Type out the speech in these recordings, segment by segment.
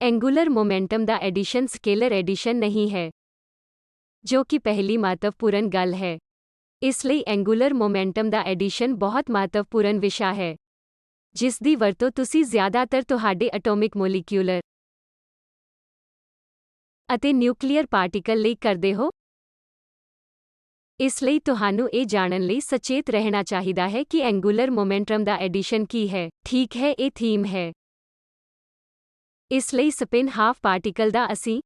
Angular momentum ਦਾ edition scaler edition ਨਹੀਂ ਹੈ, ਜੋ ਕਿ ਪਹਿਲੀ ਮਹੱਤਵਪੂਰਨ ਗੱਲ ਹੈ। ਇਸ ਲਈ ਐਂਗੂਲਰ ਮੋਮੈਂਟਮ ਦਾ ਐਡੀਸ਼ਨ ਬਹੁਤ ਮਹੱਤਵਪੂਰਨ ਵਿਸ਼ਾ ਹੈ, ਜਿਸ ਦੀ ਵਰਤੋਂ ਤੁਸੀਂ ਜ਼ਿਆਦਾਤਰ ਤੁਹਾਡੇ ਐਟੋਮਿਕ ਮੋਲੀਕਿਊਲਰ ਅਤੇ ਨਿਊਕਲੀਅਰ ਪਾਰਟੀਕਲ ਲਈ ਕਰਦੇ ਹੋ। ਇਸ ਲਈ ਤੁਹਾਨੂੰ ਇਹ ਜਾਣਨ ਲਈ ਸਚੇਤ ਰਹਿਣਾ ਚਾਹੀਦਾ ਹੈ ਕਿ ਐਂਗੂਲਰ ਮੋਮੈਂਟਮ ਦਾ ਐਡੀਸ਼ਨ ਕੀ ਹੈ। ਠੀਕ ਹੈ, ਇਹ ਥੀਮ ਹੈ। ਇਸ ਲਈ ਸਪਿਨ ਹਾਫ ਪਾਰਟੀਕਲ ਦਾ ਅਸੀਂ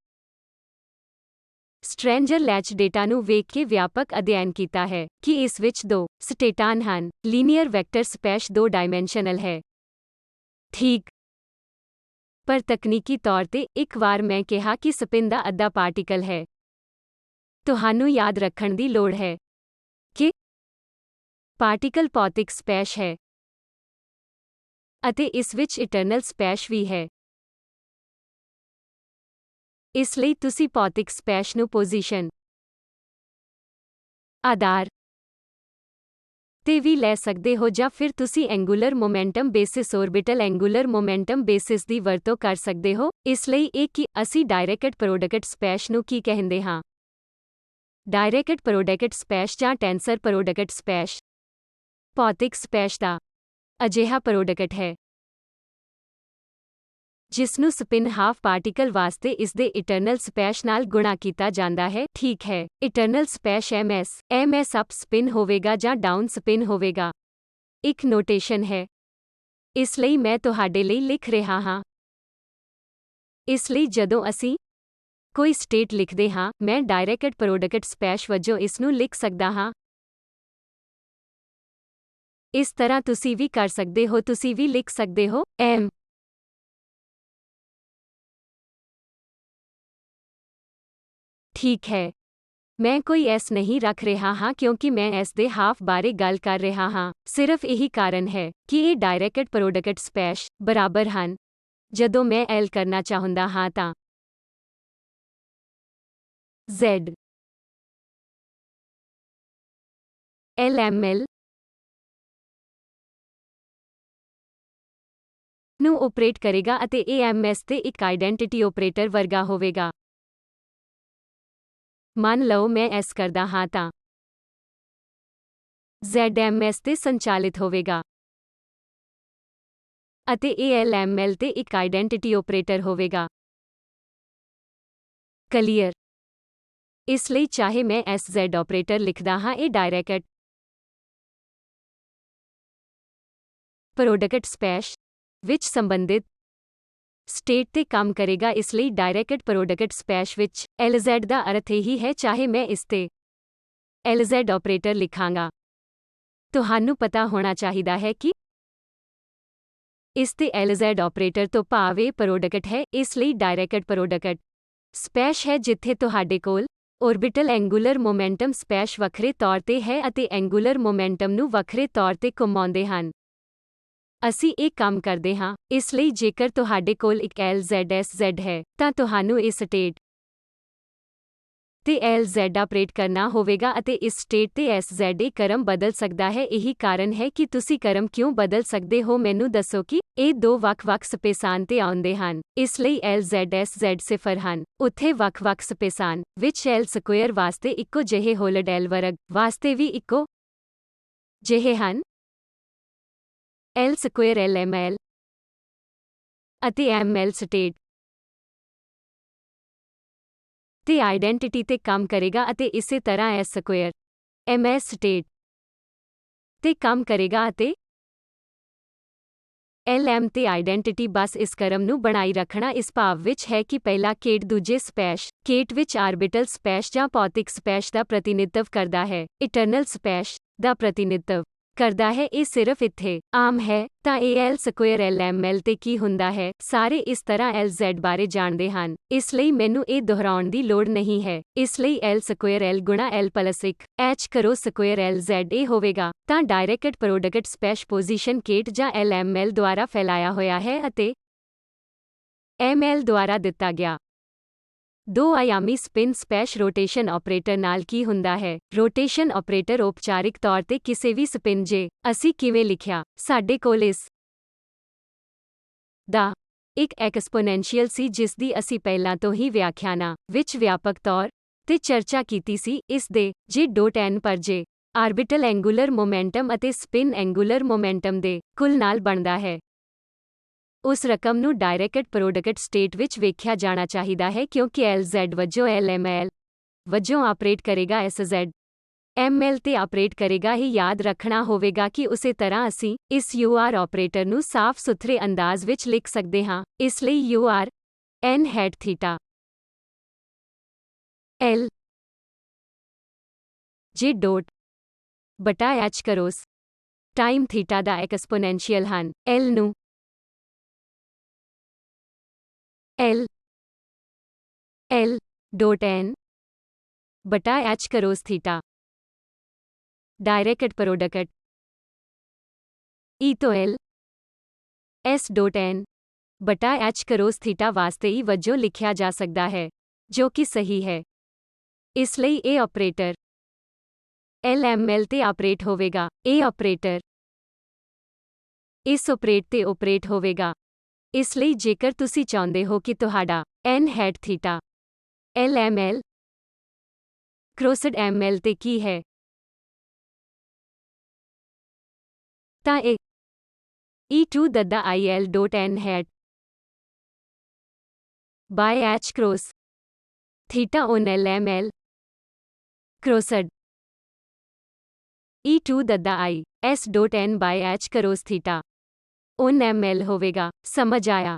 ਸਟ੍ਰੇਂਜਰ ਲੈਚ ਡੇਟਾ ਨੂੰ ਵੇਖ ਕੇ ਵਿਆਪਕ ਅਧਿਐਨ ਕੀਤਾ ਹੈ ਕਿ ਇਸ ਵਿੱਚ ਦੋ ਸਟੇਟਾਂ ਹਨ। ਲੀਨੀਅਰ ਵੈਕਟਰ ਸਪੇਸ 2 ਡਾਇਮੈਂਸ਼ਨਲ ਹੈ। ਠੀਕ। ਪਰ ਤਕਨੀਕੀ ਤੌਰ ਤੇ ਇੱਕ ਵਾਰ ਮੈਂ ਕਿਹਾ ਕਿ ਸਪਿਨ ਦਾ ਅੱਧਾ ਪਾਰਟੀਕਲ ਹੈ, ਤੁਹਾਨੂੰ ਯਾਦ ਰੱਖਣ ਦੀ ਲੋੜ ਹੈ ਕਿ ਪਾਰਟੀਕਲ ਭੌਤਿਕ ਸਪੇਸ ਹੈ ਅਤੇ ਇਸ ਵਿੱਚ ਇਟਰਨਲ ਸਪੇਸ ਵੀ ਹੈ। ਇਸ ਲਈ ਤੁਸੀਂ ਭੌਤਿਕ ਸਪੇਸ ਨੂੰ ਪੋਜੀਸ਼ਨ ਆਧਾਰ ਤੇ ਵੀ ਲੈ ਸਕਦੇ ਹੋ ਜਾਂ ਫਿਰ ਤੁਸੀਂ angular momentum basis orbital angular momentum basis ਦੀ ਵਰਤੋਂ ਕਰ ਸਕਦੇ ਹੋ। ਇਸ ਲਈ ਇਹ ਕਿ ਅਸੀਂ ਡਾਇਰੈਕਟ ਪ੍ਰੋਡਕਟ ਸਪੇਸ ਨੂੰ ਕੀ ਕਹਿੰਦੇ ਹਾਂ। ਡਾਇਰੈਕਟ ਪ੍ਰੋਡਕਟ ਸਪੇਸ ਜਾਂ ਟੈਂਸਰ ਪ੍ਰੋਡਕਟ ਸਪੇਸ ਭੌਤਿਕ ਸਪੇਸ ਦਾ ਅਜਿਹਾ ਪ੍ਰੋਡਕਟ ਹੈ ਜਿਸ ਨੂੰ ਸਪਿਨ ਹਾਫ ਪਾਰਟੀਕਲ ਵਾਸਤੇ ਇਸ ਦੇ ਇਟਰਨਲ ਸਪੇਸ ਨਾਲ ਗੁਣਾ ਕੀਤਾ ਜਾਂਦਾ ਹੈ। ਠੀਕ ਹੈ, eternal space MS up spin ਹੋਵੇਗਾ ਜਾਂ ਡਾਊਨ ਸਪਿਨ ਹੋਵੇਗਾ। ਇੱਕ ਨੋਟੇਸ਼ਨ ਹੈ, ਇਸ ਲਈ ਮੈਂ ਤੁਹਾਡੇ ਲਈ ਲਿਖ ਰਿਹਾ ਹਾਂ। ਇਸ ਲਈ ਜਦੋਂ ਅਸੀਂ ਕੋਈ ਸਟੇਟ ਲਿਖਦੇ ਹਾਂ, ਮੈਂ ਡਾਇਰੈਕਟ ਪ੍ਰੋਡਕਟ ਸਪੇਸ ਵਜੋਂ ਇਸ ਨੂੰ ਲਿਖ ਸਕਦਾ ਹਾਂ। ਇਸ ਤਰ੍ਹਾਂ ਤੁਸੀਂ ਵੀ ਕਰ ਸਕਦੇ ਹੋ। ਤੁਸੀਂ ਵੀ ਲਿਖ ਸਕਦੇ ਹੋ m ਠੀਕ ਹੈ, ਮੈਂ ਕੋਈ s ਨਹੀਂ ਰੱਖ ਰਿਹਾ ਹਾਂ ਕਿਉਂਕਿ ਮੈਂ s ਦੇ ਹਾਫ ਬਾਰੇ ਗੱਲ ਕਰ ਰਿਹਾ ਹਾਂ। ਸਿਰਫ ਇਹੀ ਕਾਰਨ ਹੈ ਕਿ ਇਹ ਡਾਇਰੈਕਟ ਪ੍ਰੋਡਕਟ ਸਪੇਸ ਬਰਾਬਰ ਹਨ। ਜਦੋਂ ਮੈਂ l ਕਰਨਾ ਚਾਹੁੰਦਾ ਹਾਂ ਤਾਂ z LML ਨੂੰ ਆਪਰੇਟ ਕਰੇਗਾ ਅਤੇ ਇਹ ms ਤੇ ਇੱਕ ਆਈਡੈਂਟਿਟੀ ਆਪਰੇਟਰ ਵਰਗਾ ਹੋਵੇਗਾ। ਮੰਨ ਲਓ ਮੈਂ s ਕਰਦਾ ਹਾਂ ਤਾਂ z ms ਤੇ ਸੰਚਾਲਿਤ ਹੋਵੇਗਾ ਅਤੇ ਇਹ LML ਤੇ ਇੱਕ ਆਈਡੈਂਟਿਟੀ ਆਪਰੇਟਰ ਹੋਵੇਗਾ। ਕਲੀਅਰ? ਇਸ ਲਈ ਚਾਹੇ ਮੈਂ sz ਆਪਰੇਟਰ ਲਿਖਦਾ ਹਾਂ, ਇਹ ਡਾਇਰੈਕਟ ਪ੍ਰੋਡਕਟ ਸਪੇਸ ਵਿੱਚ ਸੰਬੰਧਿਤ ਸਟੇਟ ਤੇ ਕੰਮ ਕਰੇਗਾ। ਇਸ ਲਈ ਡਾਇਰੈਕਟ ਪ੍ਰੋਡਕਟ ਸਪੇਸ ਵਿੱਚ LZ ਦਾ ਅਰਥ ਇਹੀ ਹੈ, ਚਾਹੇ ਮੈਂ ਇਸ ਤੇ LZ ਆਪਰੇਟਰ ਲਿਖਾਂਗਾ। ਤੁਹਾਨੂੰ ਪਤਾ ਹੋਣਾ ਚਾਹੀਦਾ ਹੈ ਕਿ ਇਸ ਤੇ LZ ਆਪਰੇਟਰ ਤੋਂ ਭਾਵ ਇਹ ਪ੍ਰੋਡਕਟ ਹੈ। ਇਸ ਲਈ ਡਾਇਰੈਕਟ ਪ੍ਰੋਡਕਟ ਸਪੇਸ ਹੈ ਜਿੱਥੇ ਤੁਹਾਡੇ ਕੋਲ ਔਰਬਿਟਲ ਐਂਗੂਲਰ ਮੋਮੈਂਟਮ ਸਪੇਸ ਵੱਖਰੇ ਤੌਰ ਤੇ ਹੈ ਅਤੇ ਐਂਗੂਲਰ ਮੋਮੈਂਟਮ ਨੂੰ ਵੱਖਰੇ ਤੌਰ ਤੇ ਘੁਮਾਉਂਦੇ ਹਨ। ਅਸੀਂ ਇਹ ਕੰਮ ਕਰਦੇ ਹਾਂ। ਇਸ ਲਈ ਜੇਕਰ ਤੁਹਾਡੇ ਕੋਲ ਇੱਕ LZSZ ਹੈ, ਤਾਂ ਤੁਹਾਨੂੰ ਇਸ ਸਟੇਟ ਤੇ LZ ਆਪਰੇਟ ਕਰਨਾ ਹੋਵੇਗਾ ਅਤੇ ਇਸ ਸਟੇਟ ਤੇ SZ ਇਹ ਕ੍ਰਮ ਬਦਲ ਸਕਦਾ ਹੈ। ਇਹੀ ਕਾਰਨ ਹੈ ਕਿ ਤੁਸੀਂ ਕ੍ਰਮ ਕਿਉਂ ਬਦਲ ਸਕਦੇ ਹੋ। ਮੈਨੂੰ ਦੱਸੋ ਕਿ ਇਹ ਦੋ ਵੱਖ-ਵੱਖ ਸਪੇਸਾਂ ਤੇ ਆਉਂਦੇ ਹਨ। ਇਸ ਲਈ LZSZ ਸਿਫਰ ਹਨ। ਉੱਥੇ ਵੱਖ-ਵੱਖ ਸਪੇਸਾਂ ਵਿੱਚ L ਸਕੁਏਅਰ ਵਾਸਤੇ ਇੱਕੋ ਜਿਹੇ ਹੋਲਡ L ਵਰਗ ਵਾਸਤੇ ਵੀ ਇੱਕੋ ਜਿਹੇ ਹਨ। L ਸਕੁਏਅਰ LML ਅਤੇ ML ਸਟੇਟ ਤੇ ਆਈਡੈਂਟਿਟੀ ਤੇ ਕੰਮ ਕਰੇਗਾ ਅਤੇ ਇਸੇ ਤਰ੍ਹਾਂ S ਸਕੁਏਅਰ MS ਸਟੇਟ ਤੇ ਕੰਮ ਕਰੇਗਾ ਅਤੇ LM ਤੇ ਆਈਡੈਂਟਿਟੀ। ਬਸ ਇਸ ਕ੍ਰਮ ਨੂੰ ਬਣਾਈ ਰੱਖਣਾ ਇਸ ਭਾਵ ਵਿੱਚ ਹੈ ਕਿ ਪਹਿਲਾ ਕੇਟ ਦੂਜੇ ਸਪੇਸ ਕੇਟ ਵਿੱਚ ਆਰਬਿਟਲ ਸਪੇਸ ਜਾਂ ਭੌਤਿਕ ਸਪੇਸ ਦਾ ਪ੍ਰਤੀਨਿਧਵ ਕਰਦਾ ਹੈ, ਇਟਰਨਲ ਸਪੇਸ ਦਾ ਪ੍ਰਤੀਨਿਧਵ ਕਰਦਾ ਹੈ। ਇਹ ਸਿਰਫ ਇੱਥੇ ਆਮ ਹੈ। ਤਾਂ ਇਹ L ਸਕੁਏਅਰ LML ਤੇ ਕੀ ਹੁੰਦਾ ਹੈ, ਸਾਰੇ ਇਸ ਤਰ੍ਹਾਂ LZ ਬਾਰੇ ਜਾਣਦੇ ਹਨ। ਇਸ ਲਈ ਮੈਨੂੰ ਇਹ ਦੁਹਰਾਉਣ ਦੀ ਲੋੜ ਨਹੀਂ ਹੈ। ਇਸ ਲਈ L ਸਕੁਏਅਰ L ਗੁਣਾ L ਪਲਸ 1 H ਕਰੋ ਸਕੁਏਅਰ LZ ਇਹ ਹੋਵੇਗਾ। ਤਾਂ direct product space position Kate ਜਾਂ LML ਦੁਆਰਾ ਫੈਲਾਇਆ ਹੋਇਆ ਹੈ ਅਤੇ ML ਦੁਆਰਾ ਦਿੱਤਾ ਗਿਆ ਦੋ ਆਯਾਮੀ ਸਪਿਨ ਸਪੇਸ ਰੋਟੇਸ਼ਨ ਆਪਰੇਟਰ ਨਾਲ ਕੀ ਹੁੰਦਾ ਹੈ। ਰੋਟੇਸ਼ਨ ਆਪਰੇਟਰ ਔਪਚਾਰਿਕ ਤੌਰ ਤੇ ਕਿਸੇ ਵੀ ਸਪਿਨ ਜੇ ਅਸੀਂ ਕਿਵੇਂ ਲਿਖਿਆ, ਸਾਡੇ ਕੋਲ ਇਸ ਦਾ ਇੱਕ ਐਕਸਪੋਨੈਂਸ਼ੀਅਲ ਸੀ ਜਿਸ ਦੀ ਅਸੀਂ ਪਹਿਲਾਂ ਤੋਂ ਹੀ ਵਿਆਖਿਆਨਾਂ ਵਿੱਚ ਵਿਆਪਕ ਤੌਰ ਤੇ ਚਰਚਾ ਕੀਤੀ ਸੀ। ਇਸ ਦੇ ਜੇ ਡੋਟ n ਪਰ ਜੇ ਆਰਬਿਟਲ ਐਂਗੂਲਰ ਮੋਮੈਂਟਮ ਅਤੇ ਸਪਿਨ ਐਂਗੂਲਰ ਮੋਮੈਂਟਮ ਦੇ ਕੁੱਲ ਨਾਲ ਬਣਦਾ ਹੈ। ਉਸ ਰਕਮ ਨੂੰ ਡਾਇਰੈਕਟ ਪ੍ਰੋਡਕਟ ਸਟੇਟ ਵਿੱਚ ਵੇਖਿਆ ਜਾਣਾ ਚਾਹੀਦਾ ਹੈ ਕਿਉਂਕਿ LZ ਵਜੋਂ LML ਵਜੋਂ ਆਪਰੇਟ ਕਰੇਗਾ SZ ML ਤੇ ਆਪਰੇਟ ਕਰੇਗਾ। ਹੀ ਯਾਦ ਰੱਖਣਾ ਹੋਵੇਗਾ ਕਿ ਉਸੇ ਤਰ੍ਹਾਂ ਅਸੀਂ ਇਸ UR ਆਪਰੇਟਰ ਨੂੰ ਸਾਫ਼ ਸੁਥਰੇ ਅੰਦਾਜ਼ ਵਿੱਚ ਲਿਖ ਸਕਦੇ ਹਾਂ। ਇਸ ਲਈ UR n hat theta L J dot ਬਟਾ h ਕਰੋਸ ਟਾਈਮ ਥੀਟਾ ਦਾ ਐਕਸਪੋਨੈਂਸ਼ੀਅਲ ਹਨ। L ਨੂੰ L ਡੋਟ n ਬਟਾ h cross theta direct product E ਤੋਂ L S ਡੋਟ n ਬਟਾ h ਕਰੋਸ ਥੀਟਾ ਵਾਸਤੇ E ਵਜੋਂ ਲਿਖਿਆ ਜਾ ਸਕਦਾ ਹੈ, ਜੋ ਕਿ ਸਹੀ ਹੈ। ਇਸ ਲਈ ਇਹ ਆਪਰੇਟਰ LML ਤੇ ਆਪਰੇਟ ਹੋਵੇਗਾ। ਇਹ ਆਪਰੇਟਰ ਇਸ ਆਪਰੇਟ ਤੇ ਆਪਰੇਟ ਹੋਵੇਗਾ। ਇਸ ਲਈ ਜੇਕਰ ਤੁਸੀਂ ਚਾਹੁੰਦੇ ਹੋ ਕਿ ਤੁਹਾਡਾ n hat theta LML crossed ML ਤੇ ਕੀ ਹੈ, ਤਾਂ ਇਹ E2 ਦੱਦਾ IL dot n hat by h cross theta on LML crossed E2 ਦੱਦਾ I S dot n by h cross theta on ML ਹੋਵੇਗਾ। ਸਮਝ ਆਇਆ?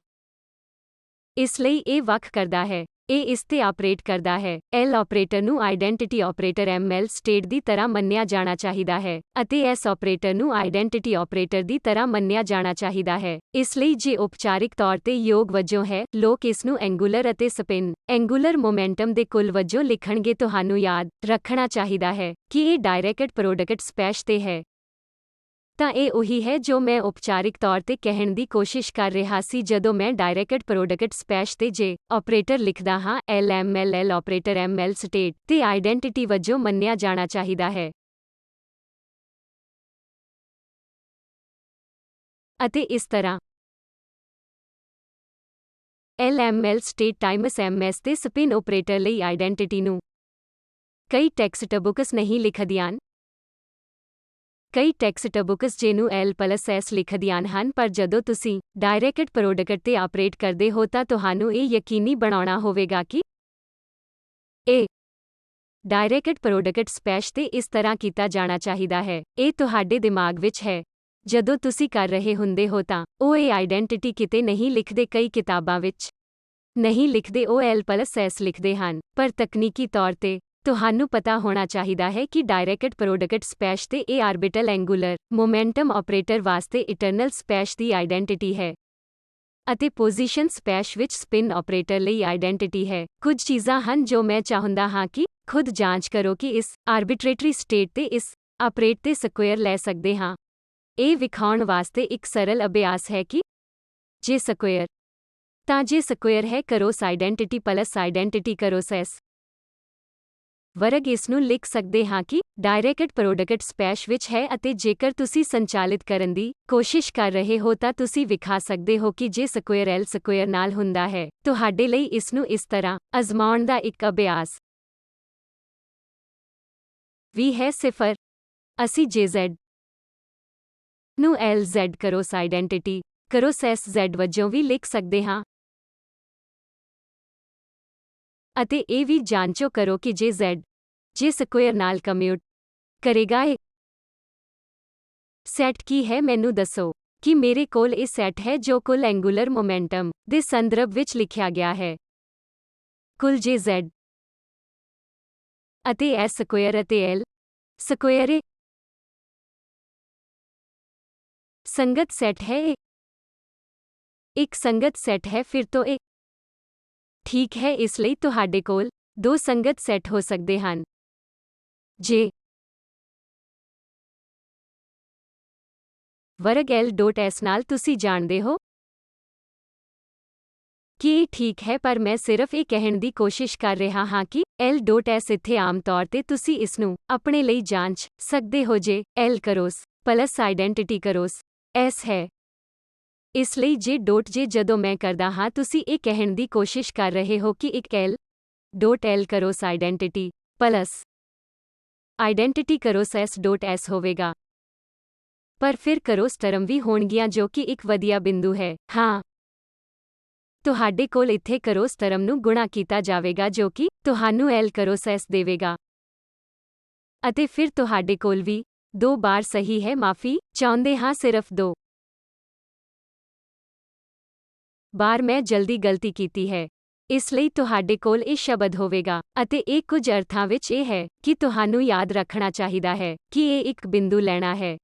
ਇਸ ਲਈ ਇਹ ਵੱਖ ਕਰਦਾ ਹੈ। ਇਹ ਇਸ ਤੇ ਆਪਰੇਟ ਕਰਦਾ ਹੈ। L ਆਪਰੇਟਰ ਨੂੰ ਆਈਡੈਂਟਿਟੀ ਆਪਰੇਟਰ ML ਸਟੇਟ ਦੀ ਤਰ੍ਹਾਂ ਮੰਨਿਆ ਜਾਣਾ ਚਾਹੀਦਾ ਹੈ ਅਤੇ S ਆਪਰੇਟਰ ਨੂੰ ਆਈਡੈਂਟਿਟੀ ਆਪਰੇਟਰ ਦੀ ਤਰ੍ਹਾਂ ਮੰਨਿਆ ਜਾਣਾ ਚਾਹੀਦਾ ਹੈ। ਇਸ ਲਈ ਜੇ ਉਪਚਾਰਿਕ ਤੌਰ ਤੇ ਯੋਗ ਵਜੋਂ ਹੈ, ਲੋਕ ਇਸ ਨੂੰ ਐਂਗੂਲਰ ਅਤੇ ਸਪਿਨ ਐਂਗੂਲਰ ਮੋਮੈਂਟਮ ਦੇ ਕੁੱਲ ਵਜੋਂ ਲਿਖਣਗੇ। ਤੁਹਾਨੂੰ ਯਾਦ ਰੱਖਣਾ ਚਾਹੀਦਾ ਹੈ ਕਿ ਇਹ ਡਾਇਰੈਕਟ ਪ੍ਰੋਡਕਟ ਸਪੈਸ਼ ਤੇ ਹੈ। ਤਾਂ ਇਹ ਉਹੀ ਹੈ ਜੋ ਮੈਂ ਉਪਚਾਰਿਕ ਤੌਰ ਤੇ ਕਹਿਣ ਦੀ ਕੋਸ਼ਿਸ਼ ਕਰ ਰਿਹਾ ਸੀ ਜਦੋਂ ਮੈਂ ਡਾਇਰੈਕਟ ਪ੍ਰੋਡਕਟ ਸਪੈਸ਼ ਤੇ ਜੇ ਆਪਰੇਟਰ ਲਿਖਦਾ ਹਾਂ। LML L operator ML state ਤੇ ਆਈਡੈਂਟਿਟੀ ਵਜੋਂ ਮੰਨਿਆ ਜਾਣਾ ਚਾਹੀਦਾ ਹੈ ਅਤੇ ਇਸ ਤਰ੍ਹਾਂ LML ਸਟੇਟ ਟਾਈਮਸ MS ਤੇ ਸਪਿਨ ਆਪਰੇਟਰ ਲਈ ਆਈਡੈਂਟਿਟੀ ਨੂੰ ਕਈ ਟੈਕਸਟਬੁੱਕਸ ਨਹੀਂ ਲਿਖਦੀਆਂ। ਕਈ ਟੈਕਸਟਬੁੱਕਸ ਜੇ ਨੂੰ L+S ਲਿਖਦੀਆਂ ਹਨ, ਪਰ ਜਦੋਂ ਤੁਸੀਂ ਡਾਇਰੈਕਟ ਪ੍ਰੋਡਕਟ ਤੇ ਆਪਰੇਟ ਕਰਦੇ ਹੋ ਤਾਂ ਤੁਹਾਨੂੰ ਇਹ ਯਕੀਨੀ ਬਣਾਉਣਾ ਹੋਵੇਗਾ ਕਿ ਇਹ ਡਾਇਰੈਕਟ ਪ੍ਰੋਡਕਟ ਸਪੈਸ਼ ਤੇ ਇਸ ਤਰ੍ਹਾਂ ਕੀਤਾ ਜਾਣਾ ਚਾਹੀਦਾ ਹੈ। ਇਹ ਤੁਹਾਡੇ ਦਿਮਾਗ ਵਿੱਚ ਹੈ ਜਦੋਂ ਤੁਸੀਂ ਕਰ ਰਹੇ ਹੁੰਦੇ ਹੋ ਤਾਂ ਉਹ ਇਹ ਆਈਡੈਂਟਿਟੀ ਕਿਤੇ ਨਹੀਂ ਲਿਖਦੇ। ਕਈ ਕਿਤਾਬਾਂ ਵਿੱਚ ਨਹੀਂ ਲਿਖਦੇ, ਉਹ L+S ਲਿਖਦੇ ਹਨ। ਪਰ ਤਕਨੀਕੀ ਤੌਰ ਤੇ ਤੁਹਾਨੂੰ ਪਤਾ ਹੋਣਾ ਚਾਹੀਦਾ ਹੈ ਕਿ ਡਾਇਰੈਕਟ ਪ੍ਰੋਡਕਟ ਸਪੈਸ਼ ਤੇ ਇਹ ਆਰਬਿਟਲ ਐਂਗੂਲਰ ਮੋਮੈਂਟਮ ਆਪਰੇਟਰ ਵਾਸਤੇ ਇਟਰਨਲ ਸਪੈਸ਼ ਦੀ ਆਈਡੈਂਟਿਟੀ ਹੈ ਅਤੇ ਪੋਜੀਸ਼ਨ ਸਪੈਸ਼ ਵਿੱਚ ਸਪਿਨ ਆਪਰੇਟਰ ਲਈ ਆਈਡੈਂਟਿਟੀ ਹੈ। ਕੁਝ ਚੀਜ਼ਾਂ ਹਨ ਜੋ ਮੈਂ ਚਾਹੁੰਦਾ ਹਾਂ ਕਿ ਖੁਦ ਜਾਂਚ ਕਰੋ ਕਿ ਇਸ ਆਰਬਿਟਰੇਟਰੀ ਸਟੇਟ ਤੇ ਇਸ ਆਪਰੇਟ ਤੇ ਸਕੁਏਅਰ ਲੈ ਸਕਦੇ ਹਾਂ। ਇਹ ਵਿਖਾਉਣ ਵਾਸਤੇ ਇੱਕ ਸਰਲ ਅਭਿਆਸ ਹੈ ਕਿ ਜੇ ਸਕੁਏਅਰ ਤਾਂ ਜੇ ਸਕੁਏਅਰ ਹੈ cross identity plus identity cross S ਵਰਗ ਇਸ ਨੂੰ ਲਿਖ ਸਕਦੇ ਹਾਂ ਕਿ ਡਾਇਰੈਕਟ ਪ੍ਰੋਡਕਟ ਸਪੈਸ਼ ਵਿੱਚ ਹੈ ਅਤੇ ਜੇਕਰ ਤੁਸੀਂ ਸੰਚਾਲਿਤ ਕਰਨ ਦੀ ਕੋਸ਼ਿਸ਼ ਕਰ ਰਹੇ ਹੋ ਤਾਂ ਤੁਸੀਂ ਵਿਖਾ ਸਕਦੇ ਹੋ ਕਿ ਜੇ ਸਕੁਏਅਰ L ਸਕੁਏਅਰ ਨਾਲ ਹੁੰਦਾ ਹੈ। ਤੁਹਾਡੇ ਲਈ ਇਸ ਨੂੰ ਇਸ ਤਰ੍ਹਾਂ ਅਜ਼ਮਾਉਣ ਦਾ ਇੱਕ ਅਭਿਆਸ ਵੀ ਹੈ। 0 ਅਸੀਂ JZ ਨੂੰ LZ cross identity cross SZ ਵਜੋਂ ਵੀ ਲਿਖ ਸਕਦੇ ਹਾਂ ਅਤੇ ਇਹ ਵੀ ਜਾਂਚੋ ਕਰੋ ਕਿ ਜੇ Z ਜੇ ਸਕੁਏਅਰ ਨਾਲ ਕਮਿਊਟ ਕਰੇਗਾ। ਇਹ ਸੈਟ ਕੀ ਹੈ? ਮੈਨੂੰ ਦੱਸੋ ਕਿ ਮੇਰੇ ਕੋਲ ਇਹ ਸੈਟ ਹੈ ਜੋ ਕੁੱਲ ਐਂਗੂਲਰ ਮੋਮੈਂਟਮ ਦੇ ਸੰਦਰਭ ਵਿੱਚ ਲਿਖਿਆ ਗਿਆ ਹੈ। ਕੁੱਲ JZ ਅਤੇ S ਸਕੁਏਅਰ ਅਤੇ L ਸਕੁਏਅਰ ਇਹ ਸੰਗਤ ਸੈਟ ਹੈ। ਇਹ ਇੱਕ ਸੰਗਤ ਸੈਟ ਹੈ। ਫਿਰ ਤੋਂ ਇਹ ਠੀਕ ਹੈ। ਇਸ ਲਈ ਤੁਹਾਡੇ ਕੋਲ ਦੋ ਸੰਗਤ ਸੈਟ ਹੋ ਸਕਦੇ ਹਨ। ਜੇ ਵਰਗ L ਡੋਟ S ਨਾਲ ਤੁਸੀਂ ਜਾਣਦੇ ਹੋ ਕਿ ਇਹ ਠੀਕ ਹੈ, ਪਰ ਮੈਂ ਸਿਰਫ ਇਹ ਕਹਿਣ ਦੀ ਕੋਸ਼ਿਸ਼ ਕਰ ਰਿਹਾ ਹਾਂ ਕਿ L ਡੋਟ S ਇੱਥੇ ਆਮ ਤੌਰ ਤੇ ਤੁਸੀਂ ਇਸ ਨੂੰ ਆਪਣੇ ਲਈ ਜਾਂਚ ਸਕਦੇ ਹੋ ਜੇ L cross plus identity cross S ਹੈ। ਇਸ ਲਈ ਜੇ ਜਦੋਂ ਮੈਂ ਕਰਦਾ ਹਾਂ ਤੁਸੀਂ ਇਹ ਕਹਿਣ ਦੀ ਕੋਸ਼ਿਸ਼ ਕਰ ਰਹੇ ਹੋ ਕਿ ਇੱਕ L cross identity plus identity cross S ਹੋਵੇਗਾ। ਪਰ ਫਿਰ ਕਰੋਸ ਟਰਮ ਵੀ ਹੋਣਗੀਆਂ ਜੋ ਕਿ ਇੱਕ ਵਧੀਆ ਬਿੰਦੂ ਹੈ। ਹਾਂ, ਤੁਹਾਡੇ ਕੋਲ ਇੱਥੇ ਕਰੋਸ ਟਰਮ ਨੂੰ ਗੁਣਾ ਕੀਤਾ ਜਾਵੇਗਾ ਜੋ ਕਿ ਤੁਹਾਨੂੰ L ਕਰੋਸ S ਦੇਵੇਗਾ। ਅਤੇ ਫਿਰ ਤੁਹਾਡੇ ਕੋਲ ਵੀ 2 ਬਾਰ ਸਹੀ ਹੈ, ਮਾਫੀ ਚਾਹੁੰਦੇ ਹਾਂ, ਸਿਰਫ 2 ਬਾਰ। ਮੈਂ ਜਲਦੀ ਗਲਤੀ ਕੀਤੀ ਹੈ। ਇਸ ਲਈ ਤੁਹਾਡੇ ਕੋਲ ਇਹ ਸ਼ਬਦ ਹੋਵੇਗਾ ਅਤੇ ਇਹ ਕੁਝ ਅਰਥਾਂ ਵਿੱਚ ਇਹ ਹੈ ਕਿ ਤੁਹਾਨੂੰ ਯਾਦ ਰੱਖਣਾ ਚਾਹੀਦਾ ਹੈ ਕਿ ਇਹ ਇੱਕ ਬਿੰਦੂ ਲੈਣਾ ਹੈ।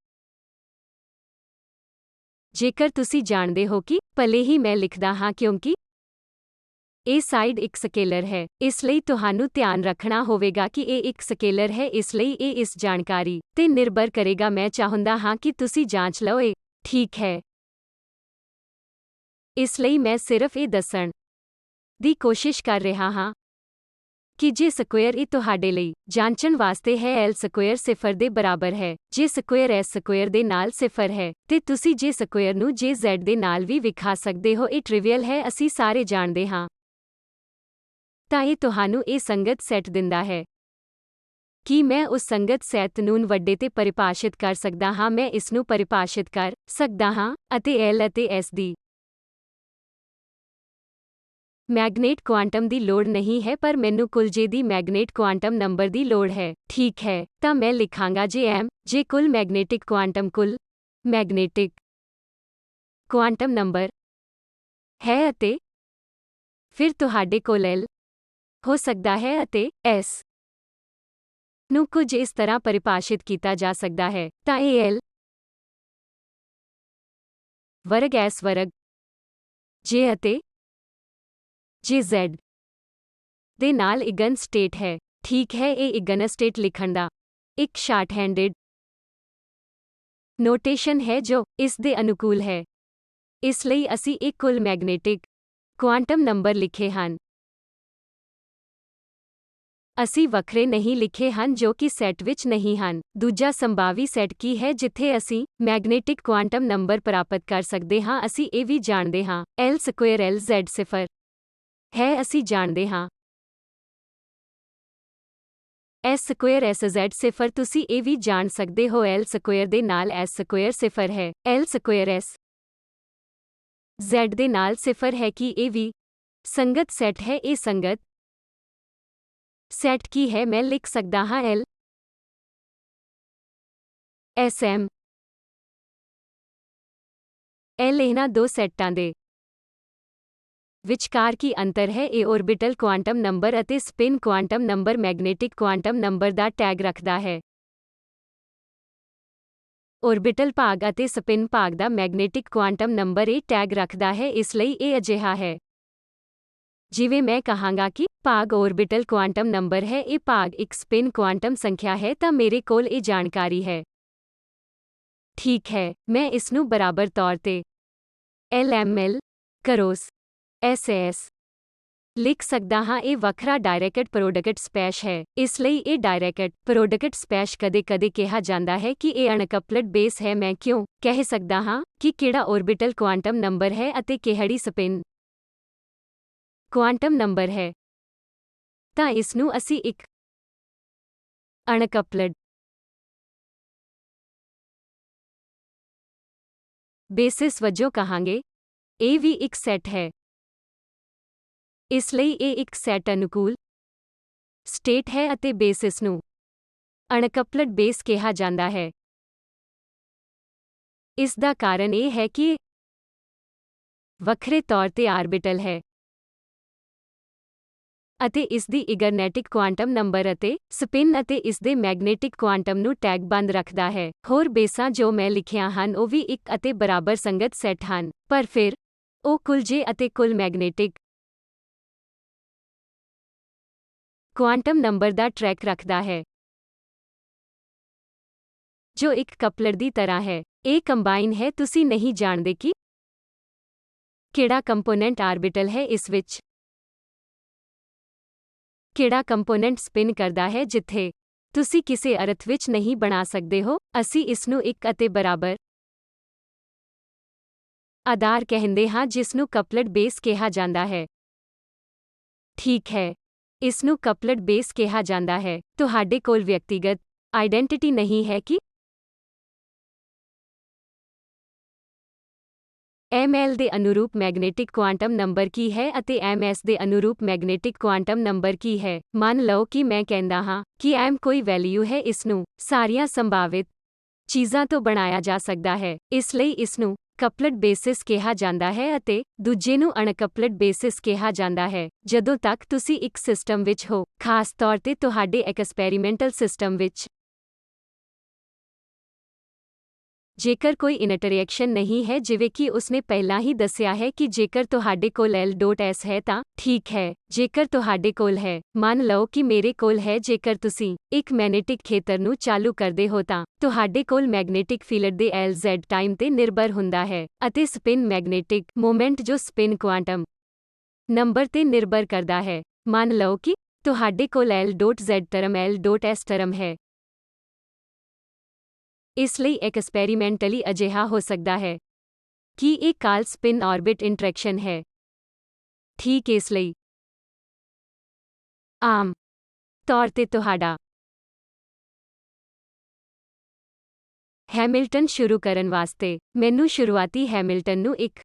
ਜੇਕਰ ਤੁਸੀਂ ਜਾਣਦੇ ਹੋ ਕਿ ਭਲੇ ਹੀ ਮੈਂ ਲਿਖਦਾ ਹਾਂ ਕਿਉਂਕਿ ਇਹ ਸਾਈਡ ਇੱਕ ਸਕੇਲਰ ਹੈ, ਇਸ ਲਈ ਤੁਹਾਨੂੰ ਧਿਆਨ ਰੱਖਣਾ ਹੋਵੇਗਾ ਕਿ ਇਹ ਇੱਕ ਸਕੇਲਰ ਹੈ, ਇਸ ਲਈ ਇਹ ਇਸ ਜਾਣਕਾਰੀ ਤੇ ਨਿਰਭਰ ਕਰੇਗਾ। ਮੈਂ ਚਾਹੁੰਦਾ ਹਾਂ ਕਿ ਤੁਸੀਂ ਜਾਂਚ ਲਓ ਇਹ ਠੀਕ ਹੈ। ਇਸ ਲਈ ਮੈਂ ਸਿਰਫ ਇਹ ਦੱਸਣ ਦੀ ਕੋਸ਼ਿਸ਼ ਕਰ ਰਿਹਾ ਹਾਂ ਕਿ ਜੇ ਸਕੁਏਅਰ ਇਹ ਤੁਹਾਡੇ ਲਈ ਜਾਂਚਣ ਵਾਸਤੇ ਹੈ L ਸਕੁਏਅਰ 0 ਦੇ ਬਰਾਬਰ ਹੈ, ਜੇ ਸਕੁਏਅਰ S ਸਕੁਏਅਰ ਦੇ ਨਾਲ 0 ਹੈ, ਤੇ ਤੁਸੀਂ ਜੇ ਸਕੁਏਅਰ ਨੂੰ ਜੇ Z ਦੇ ਨਾਲ ਵੀ ਵਿਖਾ ਸਕਦੇ ਹੋ। ਇਹ ਟ੍ਰਿਵੀਅਲ ਹੈ, ਅਸੀਂ ਸਾਰੇ ਜਾਣਦੇ ਹਾਂ। ਤਾਂ ਇਹ ਤੁਹਾਨੂੰ ਇਹ ਸੰਗਤ ਸੈੱਟ ਦਿੰਦਾ ਹੈ ਕਿ ਮੈਂ ਉਸ ਸੰਗਤ ਸੈੱਟ ਨੂੰ ਵੱਡੇ ਤੇ ਪਰਿਭਾਸ਼ਿਤ ਕਰ ਸਕਦਾ ਹਾਂ। ਮੈਂ ਇਸ ਨੂੰ ਪਰਿਭਾਸ਼ਿਤ ਕਰ ਸਕਦਾ ਹਾਂ ਅਤੇ L ਅਤੇ S ਦੀ ਮੈਗਨੇਟ ਕੁਆਂਟਮ ਦੀ ਲੋੜ ਨਹੀਂ ਹੈ, ਪਰ ਮੈਨੂੰ ਕੁੱਲ J ਦੀ ਮੈਗਨੇਟ ਕੁਆਂਟਮ ਨੰਬਰ ਦੀ ਲੋੜ ਹੈ। ਠੀਕ ਹੈ, ਤਾਂ ਮੈਂ ਲਿਖਾਂਗਾ ਜੇ ਕੁੱਲ ਮੈਗਨੇਟਿਕ ਕੁਆਂਟਮ ਨੰਬਰ ਹੈ ਅਤੇ ਫਿਰ ਤੁਹਾਡੇ ਕੋਲ L ਹੋ ਸਕਦਾ ਹੈ ਅਤੇ S ਨੂੰ ਕੁਝ ਇਸ ਤਰ੍ਹਾਂ ਪਰਿਭਾਸ਼ਿਤ ਕੀਤਾ ਜਾ ਸਕਦਾ ਹੈ। ਤਾਂ ਇਹ L ਵਰਗ S ਵਰਗ J ਅਤੇ Z ਦੇ ਨਾਲ ਇਗਨ ਸਟੇਟ ਹੈ। ਠੀਕ ਹੈ, ਇਹ ਇਗਨ ਸਟੇਟ ਲਿਖਣ ਦਾ ਇੱਕ ਸ਼ਾਰਟਹੈਂਡਡ ਨੋਟੇਸ਼ਨ ਹੈ ਜੋ ਇਸ ਦੇ ਅਨੁਕੂਲ ਹੈ। ਇਸ ਲਈ ਅਸੀਂ ਇੱਕ ਕੁੱਲ ਮੈਗਨੇਟਿਕ ਕੁਆਂਟਮ ਨੰਬਰ ਲਿਖੇ ਹਨ। ਅਸੀਂ ਵੱਖਰੇ ਨਹੀਂ ਲਿਖੇ ਹਨ ਜੋ ਕਿ ਸੈੱਟ ਵਿੱਚ ਨਹੀਂ ਹਨ। ਦੂਜਾ ਸੰਭਾਵੀ ਸੈੱਟ ਕੀ ਹੈ ਜਿੱਥੇ ਅਸੀਂ ਮੈਗਨੇਟਿਕ ਕੁਆਂਟਮ ਨੰਬਰ ਪ੍ਰਾਪਤ ਕਰ ਸਕਦੇ ਹਾਂ? ਅਸੀਂ ਇਹ ਵੀ ਜਾਣਦੇ ਹਾਂ L ਸਕੁਏਅਰ LZ 0 ਹੈ, ਅਸੀਂ ਜਾਣਦੇ ਹਾਂ S ਸਕੁਏਅਰ SZ 0। ਤੁਸੀਂ ਇਹ ਵੀ ਜਾਣ ਸਕਦੇ ਹੋ L ਸਕੁਏਅਰ ਦੇ ਨਾਲ S ਸਕੁਏਅਰ 0 ਹੈ। L ਸਕੁਏਅਰ S Z ਦੇ ਨਾਲ 0 ਹੈ ਕਿ ਇਹ ਵੀ ਸੰਗਤ ਸੈੱਟ ਹੈ। ਇਹ ਸੰਗਤ ਸੈੱਟ ਕੀ ਹੈ? ਮੈਂ ਲਿਖ ਸਕਦਾ ਹਾਂ L SM L ਇਹਨਾਂ ਦੋ ਸੈੱਟਾਂ ਦੇ ਵਿਚਕਾਰ ਕੀ ਅੰਤਰ ਹੈ? ਇਹ ਔਰਬਿਟਲ ਕੁਆਂਟਮ ਨੰਬਰ ਅਤੇ spin quantum number magnetic quantum number ਦਾ ਟੈਗ ਰੱਖਦਾ ਹੈ। ਔਰਬਿਟਲ ਭਾਗ ਅਤੇ ਸਪਿਨ ਭਾਗ ਦਾ ਮੈਗਨੇਟਿਕ ਕੁਆਂਟਮ ਨੰਬਰ ਇਹ ਟੈਗ ਰੱਖਦਾ ਹੈ। ਇਸ ਲਈ ਇਹ ਅਜਿਹਾ ਹੈ ਜਿਵੇਂ ਮੈਂ ਕਹਾਂਗਾ ਕਿ ਭਾਗ ਔਰਬਿਟਲ ਕੁਆਂਟਮ ਨੰਬਰ ਹੈ, ਇਹ ਭਾਗ ਇੱਕ ਸਪਿਨ ਕੁਆਂਟਮ ਸੰਖਿਆ ਹੈ, ਤਾਂ ਮੇਰੇ ਕੋਲ ਇਹ ਜਾਣਕਾਰੀ ਹੈ। ਠੀਕ ਹੈ, ਮੈਂ ਇਸ ਨੂੰ ਬਰਾਬਰ ਤੌਰ ਤੇ LML ਕਰੋਸ SS ਲਿਖ ਸਕਦਾ ਹਾਂ। ਇਹ ਵੱਖਰਾ ਡਾਇਰੈਕਟ ਪ੍ਰੋਡਕਟ ਸਪੈਸ਼ ਹੈ। ਇਸ ਲਈ ਇਹ ਡਾਇਰੈਕਟ ਪ੍ਰੋਡਕਟ ਸਪੈਸ਼ ਕਦੇ-ਕਦੇ ਕਿਹਾ ਜਾਂਦਾ ਹੈ ਕਿ ਇਹ ਅਨਕਪਲਡ ਬੇਸ ਹੈ। ਮੈਂ ਕਿਉਂ ਕਹਿ ਸਕਦਾ ਹਾਂ ਕਿ ਕਿਹੜਾ ਔਰਬਿਟਲ ਕੁਆਂਟਮ ਨੰਬਰ ਹੈ ਅਤੇ ਕਿਹੜੀ ਸਪਿਨ ਕੁਆਂਟਮ ਨੰਬਰ ਹੈ? ਤਾਂ ਇਸ ਨੂੰ ਅਸੀਂ ਇੱਕ ਅਨਕਪਲਡ ਬੇਸਿਸ ਵਜੋਂ ਕਹਾਂਗੇ। ਇਹ ਵੀ ਇੱਕ ਸੈੱਟ ਹੈ, ਇਸ ਲਈ ਇਹ ਇੱਕ ਸੈੱਟ ਅਨੁਕੂਲ ਸਟੇਟ ਹੈ ਅਤੇ ਬੇਸਿਸ ਨੂੰ ਅਨਕਪਲਡ ਬੇਸ ਕਿਹਾ ਜਾਂਦਾ ਹੈ। ਇਸ ਦਾ ਕਾਰਨ ਇਹ ਹੈ ਕਿ ਇਹ ਵੱਖਰੇ ਤੌਰ ਤੇ ਆਰਬਿਟਲ ਹੈ ਅਤੇ ਇਸ ਦੀ ਇਗਰਨੈਟਿਕ ਕੁਆਂਟਮ ਨੰਬਰ ਅਤੇ ਸਪਿਨ ਅਤੇ ਇਸ ਦੇ ਮੈਗਨੇਟਿਕ ਕੁਆਂਟਮ ਨੂੰ ਟੈਗ ਬੰਦ ਰੱਖਦਾ ਹੈ। ਹੋਰ ਬੇਸਾਂ ਜੋ ਮੈਂ ਲਿਖੀਆਂ ਹਨ ਉਹ ਵੀ ਇੱਕ ਅਤੇ ਬਰਾਬਰ ਸੰਗਤ ਸੈੱਟ ਹਨ, ਪਰ ਫਿਰ ਉਹ ਕੁੱਲ J ਅਤੇ ਕੁੱਲ ਮੈਗਨੇਟਿਕ ਕੁਆਂਟਮ ਨੰਬਰ ਦਾ ਟਰੈਕ ਰੱਖਦਾ ਹੈ ਜੋ ਇੱਕ ਕਪਲਰ ਦੀ ਤਰ੍ਹਾਂ ਹੈ। ਇਹ ਕੰਬਾਈਨ ਹੈ, ਤੁਸੀਂ ਨਹੀਂ ਜਾਣਦੇ ਕਿ ਕਿਹੜਾ ਕੰਪੋਨੈਂਟ ਆਰਬਿਟਲ ਹੈ, ਇਸ ਵਿੱਚ ਕਿਹੜਾ ਕੰਪੋਨੈਂਟ ਸਪਿਨ ਕਰਦਾ ਹੈ। ਜਿੱਥੇ ਤੁਸੀਂ ਕਿਸੇ ਅਰਥ ਵਿੱਚ ਨਹੀਂ ਬਣਾ ਸਕਦੇ ਹੋ, ਅਸੀਂ ਇਸ ਨੂੰ ਇੱਕ ਅਤੇ ਬਰਾਬਰ ਆਧਾਰ ਕਹਿੰਦੇ ਹਾਂ ਜਿਸ ਨੂੰ ਕਪਲਡ ਬੇਸ ਕਿਹਾ ਜਾਂਦਾ ਹੈ। ਠੀਕ ਹੈ, ਇਸ ਨੂੰ ਕਪਲਡ ਬੇਸ ਕਿਹਾ ਜਾਂਦਾ ਹੈ। ਤੁਹਾਡੇ ਕੋਲ ਵਿਅਕਤੀਗਤ ਆਈਡੈਂਟਿਟੀ ਨਹੀਂ ਹੈ ਕਿ ml ਦੇ ਅਨੁਰੂਪ ਮੈਗਨੇਟਿਕ ਕੁਆਂਟਮ ਨੰਬਰ ਕੀ ਹੈ ਅਤੇ ms ਦੇ ਅਨੁਰੂਪ ਮੈਗਨੇਟਿਕ ਕੁਆਂਟਮ ਨੰਬਰ ਕੀ ਹੈ। ਮੰਨ ਲਓ ਕਿ ਮੈਂ ਕਹਿੰਦਾ ਹਾਂ ਕਿ m ਕੋਈ ਵੈਲਿਊ ਹੈ। ਇਸ ਨੂੰ ਸਾਰੀਆਂ ਸੰਭਾਵਿਤ ਚੀਜ਼ਾਂ ਤੋਂ ਬਣਾਇਆ ਜਾ ਸਕਦਾ ਹੈ, ਇਸ ਲਈ ਇਸ ਨੂੰ ਕਪਲਡ ਬੇਸਿਸ ਕਿਹਾ ਜਾਂਦਾ ਹੈ ਅਤੇ ਦੂਜੇ ਨੂੰ ਅਨਕਪਲਡ ਬੇਸਿਸ ਕਿਹਾ ਜਾਂਦਾ ਹੈ। ਜਦੋਂ ਤੱਕ ਤੁਸੀਂ ਇੱਕ ਸਿਸਟਮ ਵਿੱਚ ਹੋ, ਖਾਸ ਤੌਰ ਤੇ ਤੁਹਾਡੇ ਐਕਸਪੈਰੀਮੈਂਟਲ ਸਿਸਟਮ ਵਿੱਚ, ਜੇਕਰ ਕੋਈ ਇੰਟਰੈਕਸ਼ਨ ਨਹੀਂ ਹੈ, ਜਿਵੇਂ ਕਿ ਉਸਨੇ ਪਹਿਲਾਂ ਹੀ ਦੱਸਿਆ ਹੈ ਕਿ ਜੇਕਰ ਤੁਹਾਡੇ ਕੋਲ L.S ਹੈ ਤਾਂ ਠੀਕ ਹੈ। ਜੇਕਰ ਤੁਹਾਡੇ ਕੋਲ ਹੈ, ਮੰਨ ਲਓ ਕਿ ਮੇਰੇ ਕੋਲ ਹੈ, ਜੇਕਰ ਤੁਸੀਂ ਇੱਕ ਮੈਗਨੇਟਿਕ ਖੇਤਰ ਨੂੰ ਚਾਲੂ ਕਰਦੇ ਹੋ ਤਾਂ ਤੁਹਾਡੇ ਕੋਲ ਮੈਗਨੇਟਿਕ ਫੀਲਡ ਦੇ Lz ਟਾਈਮ ਤੇ ਨਿਰਭਰ ਹੁੰਦਾ ਹੈ ਅਤੇ ਸਪਿਨ ਮੈਗਨੇਟਿਕ ਮੋਮੈਂਟ ਜੋ ਸਪਿਨ ਕੁਆਂਟਮ ਨੰਬਰ ਤੇ ਨਿਰਭਰ ਕਰਦਾ ਹੈ। ਮੰਨ ਲਓ ਕਿ ਤੁਹਾਡੇ ਕੋਲ L.Z ਟਰਮ L.S ਟਰਮ ਹੈ। ਇਸ ਲਈ ਐਕਸਪੈਰੀਮੈਂਟਲੀ ਅਜਿਹਾ ਹੋ ਸਕਦਾ ਹੈ ਕਿ ਇਹ ਕਾਲ ਸਪਿਨ ਆਰਬਿਟ ਇੰਟਰੈਕਸ਼ਨ ਹੈ। ਠੀਕ ਇਸ ਲਈ ਆਮ ਤੌਰ ਤੇ ਤੁਹਾਡਾ ਹੈਮਿਲਟਨ ਸ਼ੁਰੂ ਕਰਨ ਵਾਸਤੇ ਮੈਨੂੰ ਸ਼ੁਰੂਆਤੀ ਹੈਮਿਲਟਨ ਨੂੰ ਇੱਕ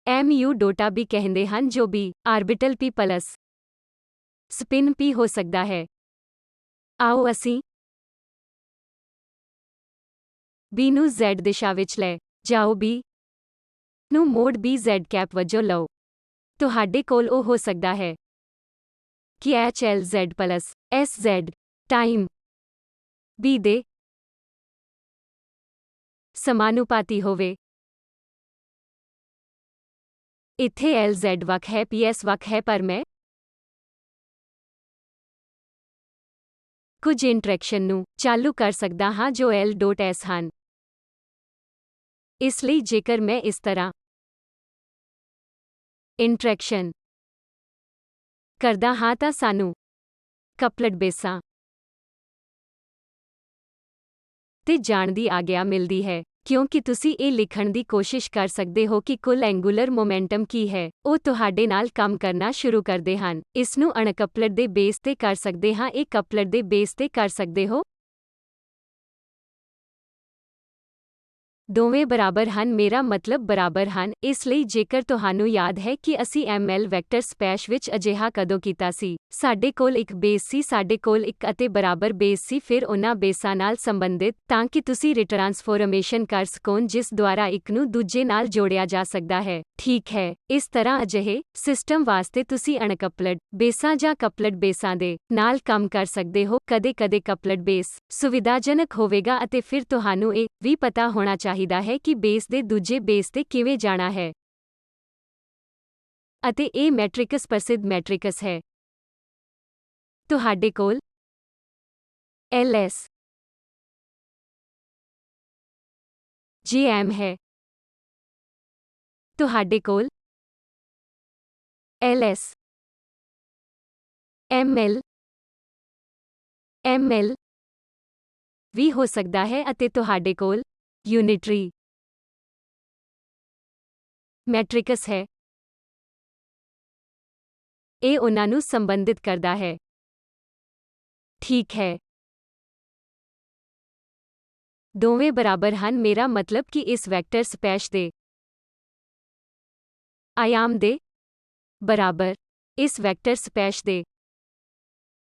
mu ਡੋਟਾ b ਕਹਿੰਦੇ ਹਨ, ਜੋ b orbital p plus spin p ਹੋ ਸਕਦਾ ਹੈ। ਆਓ ਅਸੀਂ b ਨੂੰ z ਦਿਸ਼ਾ ਵਿੱਚ ਲੈ ਜਾਓ, b ਨੂੰ ਮੋਡ b z ਕੈਪ ਵਜੋਂ ਲਓ। ਤੁਹਾਡੇ ਕੋਲ ਉਹ ਹੋ ਸਕਦਾ ਹੈ ਕਿ HLZ plus SZ time b ਦੇ ਸਮਾਨੁਪਾਤੀ ਹੋਵੇ। ਇੱਥੇ LZ ਵੱਖ ਹੈ, PS ਵੱਖ ਹੈ, ਪਰ ਮੈਂ ਕੁਝ ਇੰਟਰੈਕਸ਼ਨ ਨੂੰ ਚਾਲੂ ਕਰ ਸਕਦਾ ਹਾਂ ਜੋ L.S ਹਨ। ਇਸ ਲਈ ਜੇਕਰ ਮੈਂ ਇਸ ਤਰ੍ਹਾਂ ਇੰਟਰੈਕਸ਼ਨ ਕਰਦਾ ਹਾਂ ਤਾਂ ਸਾਨੂੰ ਕਪਲਡ ਬੇਸਾਂ ਤੇ ਜਾਣ ਦੀ ਆਗਿਆ ਮਿਲਦੀ ਹੈ, ਕਿਉਂਕਿ ਤੁਸੀਂ ਇਹ ਲਿਖਣ ਦੀ ਕੋਸ਼ਿਸ਼ ਕਰ ਸਕਦੇ ਹੋ ਕਿ ਕੁੱਲ ਐਂਗੂਲਰ ਮੋਮੈਂਟਮ ਕੀ ਹੈ। ਉਹ ਤੁਹਾਡੇ ਨਾਲ ਕੰਮ ਕਰਨਾ ਸ਼ੁਰੂ ਕਰਦੇ ਹਨ। ਇਸ ਨੂੰ ਅਨਕਪਲਡ ਦੇ ਬੇਸ ਤੇ ਕਰ ਸਕਦੇ ਹਾਂ, ਇਹ ਕਪਲਡ ਦੇ ਬੇਸ ਤੇ ਕਰ ਸਕਦੇ ਹੋ। ਦੋਵੇਂ ਬਰਾਬਰ ਹਨ, ਮੇਰਾ ਮਤਲਬ ਬਰਾਬਰ ਹਨ। ਇਸ ਲਈ ਜੇਕਰ ਤੁਹਾਨੂੰ ਯਾਦ ਹੈ ਕਿ ਅਸੀਂ ml ਵੈਕਟਰ ਸਪੇਸ ਵਿੱਚ ਅਜਿਹਾ ਕਦੋਂ ਕੀਤਾ ਸੀ, ਸਾਡੇ ਕੋਲ ਇੱਕ ਬੇਸ ਸੀ, ਸਾਡੇ ਕੋਲ ਇੱਕ ਅਤੇ ਬਰਾਬਰ ਬੇਸ ਸੀ, ਫਿਰ ਉਹਨਾਂ ਬੇਸਾਂ ਨਾਲ ਸੰਬੰਧਿਤ ਤਾਂ ਕਿ ਤੁਸੀਂ ਰਿਟਰਾਂਸਫੋਰਮੇਸ਼ਨ ਕਰ ਸਕੋਂ ਜਿਸ ਦੁਆਰਾ ਇੱਕ ਨੂੰ ਦੂਜੇ ਨਾਲ ਜੋੜਿਆ ਜਾ ਸਕਦਾ ਹੈ। ਠੀਕ ਹੈ, ਇਸ ਤਰ੍ਹਾਂ ਅਜਿਹੇ ਸਿਸਟਮ ਵਾਸਤੇ ਤੁਸੀਂ ਅਨਕਪਲਡ ਬੇਸਾਂ ਜਾਂ ਕਪਲਡ ਬੇਸਾਂ ਦੇ ਨਾਲ ਕੰਮ ਕਰ ਸਕਦੇ ਹੋ। ਕਦੇ-ਕਦੇ ਕਪਲਡ ਬੇਸ ਸੁਵਿਧਾਜਨਕ ਹੋਵੇਗਾ ਅਤੇ ਫਿਰ ਤੁਹਾਨੂੰ ਇਹ ਵੀ ਪਤਾ ਹੋਣਾ ਚਾਹੀਦਾ ਹੈ ਕਿ ਬੇਸ ਦੇ ਦੂਜੇ ਬੇਸ ਤੇ ਕਿਵੇਂ ਜਾਣਾ ਹੈ। ਅਤੇ ਇਹ ਮੈਟ੍ਰਿਕਸ ਪ੍ਰਸਿੱਧ ਮੈਟ੍ਰਿਕਸ ਹੈ। ਤੁਹਾਡੇ ਕੋਲ LS GM ਹੈ। ਤੁਹਾਡੇ ਕੋਲ LS ML ਵੀ ਹੋ ਸਕਦਾ ਹੈ ਅਤੇ ਤੁਹਾਡੇ ਕੋਲ ਯੂਨਿਟਰੀ ਮੈਟ੍ਰਿਕਸ ਹੈ। ਇਹ ਉਹਨਾਂ ਨੂੰ ਸੰਬੰਧਿਤ ਕਰਦਾ ਹੈ। ਠੀਕ ਹੈ, ਦੋਵੇਂ ਬਰਾਬਰ ਹਨ, ਮੇਰਾ ਮਤਲਬ ਕਿ ਇਸ ਵੈਕਟਰ ਸਪੇਸ ਦੇ ਆਯਾਮ ਦੇ ਬਰਾਬਰ ਇਸ ਵੈਕਟਰ ਸਪੇਸ ਦੇ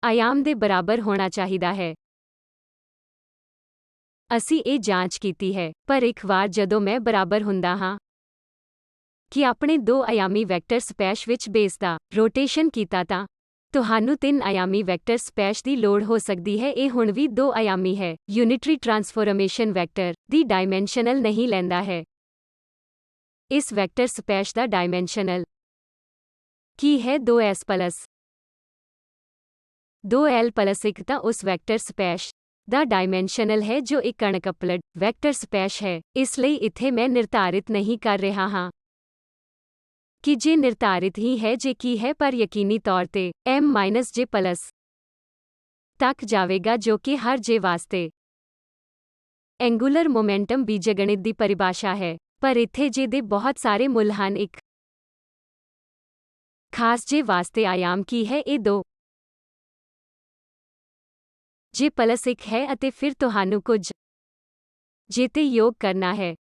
ਆਯਾਮ ਦੇ ਬਰਾਬਰ ਹੋਣਾ ਚਾਹੀਦਾ ਹੈ। ਅਸੀਂ ਇਹ ਜਾਂਚ ਕੀਤੀ ਹੈ, ਪਰ ਇੱਕ ਵਾਰ ਜਦੋਂ ਮੈਂ ਬਰਾਬਰ ਹੁੰਦਾ ਹਾਂ ਕਿ ਆਪਣੇ ਦੋ ਆਯਾਮੀ ਵੈਕਟਰ ਸਪੇਸ ਵਿੱਚ ਬੇਸ ਦਾ ਰੋਟੇਸ਼ਨ ਕੀਤਾ ਤਾਂ ਤੁਹਾਨੂੰ ਤਿੰਨ ਆਯਾਮੀ ਵੈਕਟਰ ਸਪੇਸ ਦੀ ਲੋੜ ਹੋ ਸਕਦੀ ਹੈ। ਇਹ ਹੁਣ ਵੀ ਦੋ ਆਯਾਮੀ ਹੈ। ਯੂਨਿਟਰੀ ਟਰਾਂਸਫੋਰਮੇਸ਼ਨ ਵੈਕਟਰ ਦੀ ਡਾਇਮੈਂਸ਼ਨਲ ਨਹੀਂ ਲੈਂਦਾ ਹੈ। ਇਸ ਵੈਕਟਰ ਸਪੇਸ ਦਾ ਡਾਇਮੈਂਸ਼ਨਲ ਕੀ ਹੈ? 2s ਪਲਸ 2l ਪਲਸ 1 ਤਾਂ ਉਸ ਵੈਕਟਰ ਸਪੇਸ ਦਾ ਡਾਇਮੈਂਸ਼ਨਲ ਹੈ ਜੋ ਇੱਕ ਅਨਕਪਲਡ ਵੈਕਟਰ ਸਪੇਸ ਹੈ। ਇਸ ਲਈ ਇੱਥੇ ਮੈਂ ਨਿਰਧਾਰਿਤ ਨਹੀਂ ਕਰ ਰਿਹਾ ਹਾਂ ਕਿ ਜੇ ਨਿਰਧਾਰਿਤ ਹੀ ਹੈ ਜੇ ਕੀ ਹੈ, ਪਰ ਯਕੀਨੀ ਤੌਰ ਤੇ m-j ਪਲਸ ਤੱਕ ਜਾਵੇਗਾ ਜੋ ਕਿ ਹਰ j ਵਾਸਤੇ ਐਂਗੂਲਰ ਮੋਮੈਂਟਮ ਬੀਜਗਣਿਤ ਦੀ ਪਰਿਭਾਸ਼ਾ ਹੈ। ਪਰ ਇੱਥੇ ਜੇ ਦੇ ਬਹੁਤ ਸਾਰੇ ਮੁੱਲ ਹਨ। ਇੱਕ ਖਾਸ ਜੇ ਵਾਸਤੇ ਆਯਾਮ ਕੀ ਹੈ? ਇਹ 2 ਜੇ ਪਲਸ 1 ਹੈ ਅਤੇ ਫਿਰ ਤੁਹਾਨੂੰ ਕੁਝ ਜੇ ਤੇ ਯੋਗ ਕਰਨਾ ਹੈ।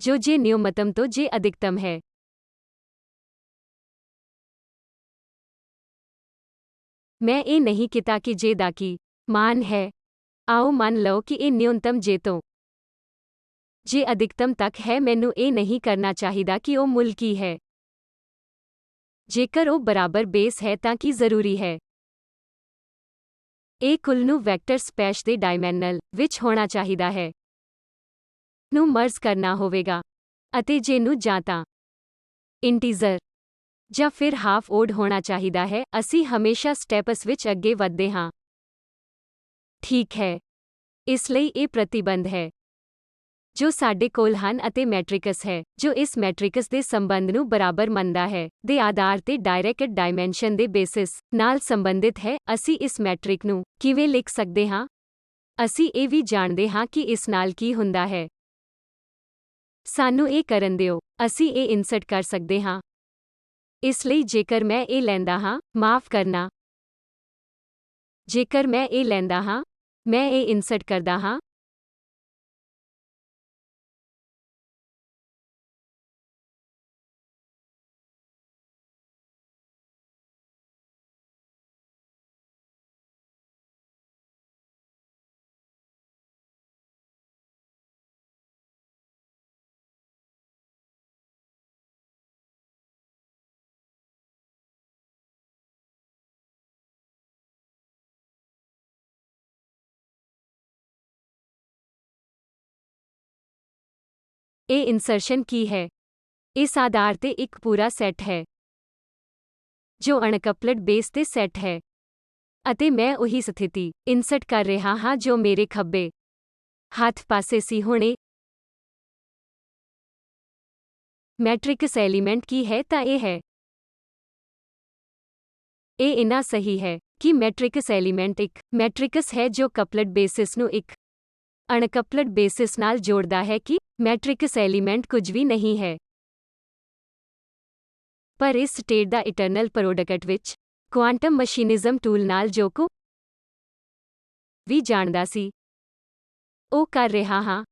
ਜੋ ਜੇ न्यूनतम ਤੋਂ ਜੇ अधिकतम ਹੈ। ਮੈਂ ਇਹ ਨਹੀਂ ਕੀਤਾ ਕਿ ਜੇ ਦਾ ਕੀ मान ਹੈ। ਆਓ ਮੰਨ ਲਓ ਕਿ ਇਹ न्यूनतम ਜੇ ਤੋਂ ਜੇ अधिकतम ਤੱਕ ਹੈ। ਮੈਨੂੰ ਇਹ ਨਹੀਂ ਕਰਨਾ ਚਾਹੀਦਾ ਕਿ ਉਹ ਮੁੱਲ ਕੀ ਹੈ। ਜੇਕਰ ਉਹ ਬਰਾਬਰ ਬੇਸ ਹੈ ਤਾਂ ਕੀ ਜ਼ਰੂਰੀ ਹੈ? ਇਹ ਕੁੱਲ ਨੂੰ ਵੈਕਟਰ ਸਪੇਸ ਦੇ ਡਾਇਮੈਂਸ਼ਨਲ ਵਿੱਚ ਹੋਣਾ ਚਾਹੀਦਾ ਹੈ। ਨੂੰ ਮਰਜ ਕਰਨਾ ਹੋਵੇਗਾ ਅਤੇ ਜੇ ਨੂੰ ਜਾਂ ਤਾਂ ਇੰਟੀਜ਼ਰ ਜਾਂ ਫਿਰ ਹਾਫ ਓਡ ਹੋਣਾ ਚਾਹੀਦਾ ਹੈ। ਅਸੀਂ ਹਮੇਸ਼ਾ ਸਟੈਪਸ ਵਿੱਚ ਅੱਗੇ ਵਧਦੇ ਹਾਂ। ਠੀਕ ਹੈ। ਇਸ ਲਈ ਇਹ ਪ੍ਰਤੀਬੰਧ ਹੈ ਜੋ ਸਾਡੇ ਕੋਲ ਹਨ ਅਤੇ ਮੈਟ੍ਰਿਕਸ ਹੈ ਜੋ ਇਸ ਮੈਟ੍ਰਿਕਸ ਦੇ ਸੰਬੰਧ ਨੂੰ ਬਰਾਬਰ ਮੰਨਦਾ ਹੈ ਦੇ ਆਧਾਰ ਤੇ ਡਾਇਰੈਕਟ ਡਾਇਮੈਂਸ਼ਨ ਦੇ ਬੇਸਿਸ ਨਾਲ ਸੰਬੰਧਿਤ ਹੈ। ਅਸੀਂ ਇਸ ਮੈਟ੍ਰਿਕ ਨੂੰ ਕਿਵੇਂ ਲਿਖ ਸਕਦੇ ਹਾਂ? ਅਸੀਂ ਇਹ ਵੀ ਜਾਣਦੇ ਹਾਂ ਕਿ ਇਸ ਨਾਲ ਕੀ ਹੁੰਦਾ ਹੈ। ਸਾਨੂੰ ਇਹ ਕਰਨ ਦਿਓ। ਅਸੀਂ ਇਹ ਇਨਸਰਟ ਕਰ ਸਕਦੇ ਹਾਂ। ਇਸ ਲਈ ਜੇਕਰ ਮੈਂ ਇਹ ਲੈਂਦਾ ਹਾਂ, ਮਾਫ ਕਰਨਾ। ਜੇਕਰ ਮੈਂ ਇਹ ਲੈਂਦਾ ਹਾਂ, ਮੈਂ ਇਹ ਇਨਸਰਟ ਕਰਦਾ ਹਾਂ। ਇਹ ਇਨਸਰਸ਼ਨ ਕੀ ਹੈ? ਇਸ ਆਧਾਰ ਤੇ ਇੱਕ ਪੂਰਾ ਸੈੱਟ ਹੈ ਜੋ ਅਨਕਪਲਡ ਬੇਸ ਤੇ ਸੈੱਟ ਹੈ ਅਤੇ ਮੈਂ ਉਹੀ ਸਥਿਤੀ ਇਨਸਰਟ ਕਰ ਰਿਹਾ ਹਾਂ ਜੋ ਮੇਰੇ ਖੱਬੇ ਹੱਥ ਪਾਸੇ ਸੀ। ਹੁਣੇ ਮੈਟ੍ਰਿਕਸ ਐਲੀਮੈਂਟ ਕੀ ਹੈ ਤਾਂ ਇਹ ਹੈ। ਇਹ ਇੰਨਾ ਸਹੀ ਹੈ ਕਿ ਮੈਟ੍ਰਿਕਸ ਐਲੀਮੈਂਟ ਇੱਕ ਮੈਟ੍ਰਿਕਸ ਹੈ ਜੋ ਕਪਲਡ ਬੇਸਿਸ ਨੂੰ ਇੱਕ ਅਨਕਪਲਡ ਬੇਸਿਸ ਨਾਲ ਜੋੜਦਾ ਹੈ ਕਿ ਮੈਟ੍ਰਿਕਸ ਐਲੀਮੈਂਟ ਕੁਝ ਵੀ ਨਹੀਂ ਹੈ ਪਰ ਇਸ ਸਟੇਟ ਦਾ ਇਟਰਨਲ ਪ੍ਰੋਡਕਟ ਵਿੱਚ ਕੁਆਂਟਮ ਮਸ਼ੀਨਿਜ਼ਮ ਟੂਲ ਨਾਲ ਜੋ ਕੁ ਵੀ ਜਾਣਦਾ ਸੀ ਉਹ ਕਰ ਰਿਹਾ ਹਾਂ।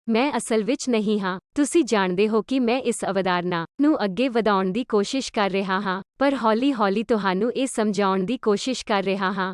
ਮੈਂ ਅਸਲ ਵਿੱਚ ਨਹੀਂ ਹਾਂ। ਤੁਸੀਂ ਜਾਣਦੇ ਹੋ ਕਿ ਮੈਂ ਇਸ ਅਵਧਾਰਨਾ ਨੂੰ ਅੱਗੇ ਵਧਾਉਣ ਦੀ ਕੋਸ਼ਿਸ਼ ਕਰ ਰਿਹਾ ਹਾਂ ਪਰ ਹੌਲੀ-ਹੌਲੀ ਤੁਹਾਨੂੰ ਇਹ ਸਮਝਾਉਣ ਦੀ ਕੋਸ਼ਿਸ਼ ਕਰ ਰਿਹਾ ਹਾਂ